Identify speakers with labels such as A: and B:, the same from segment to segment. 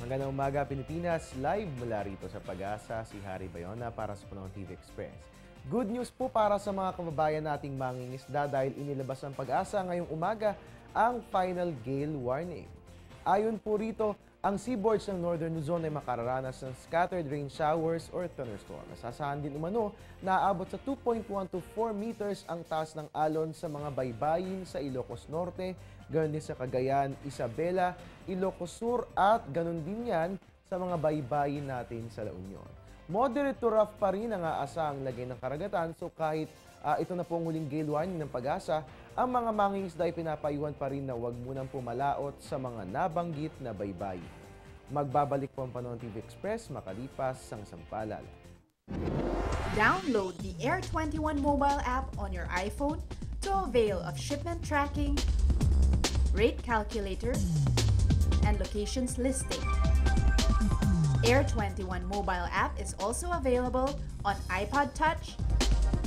A: Magandang umaga, Pilipinas. Live mula rito sa Pag-asa, si Harry Bayona para sa Panahon TV Express. Good news po para sa mga kababayan nating mangingisda dahil inilabas ng Pag-asa ngayong umaga ang final gale warning. Ayon po rito, ang seaboards ng Northern Luzon ay makararanas ng scattered rain showers or thunderstorm. Nasasahan din umano na aabot sa 2.1 to 4 meters ang taas ng alon sa mga baybayin sa Ilocos Norte, ganoon din sa Cagayan, Isabela, Ilocos Sur at ganoon din yan sa mga baybayin natin sa La Union. Moderate to rough pa rin ang aasahang lagay ng karagatan, so kahit ito na po ang huling gale warning ng Pag-asa, ang mga mangingisda ay pinapayuhan pa rin na huwag munang pumalaot sa mga nabanggit na baybayin. Magbabalik po ang Panahon TV Express makalipas ang sampalal.
B: Download the Air 21 mobile app on your iPhone to avail of shipment tracking, rate calculator, and locations listing. Air 21 mobile app is also available on iPod Touch,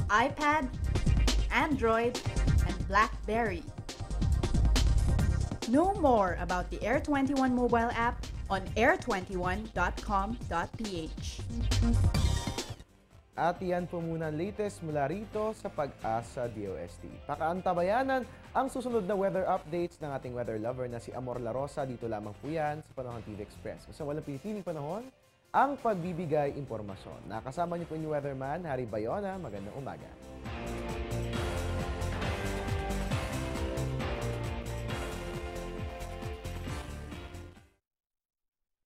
B: iPad, Android, and BlackBerry. Know more about the Air 21 mobile app on air21.com.ph.
A: At yan po muna ang latest mula rito sa Pag-asa DOST. Pakaantabayanan ang susunod na weather updates ng ating weather lover na si Amor La Rosa. Dito lamang po yan sa Panahon TV Express. Kasi walang pinipiling panahon, ang pagbibigay impormasyon. Nakasama niyo po yung weatherman, Harry Bayona. Magandang umaga.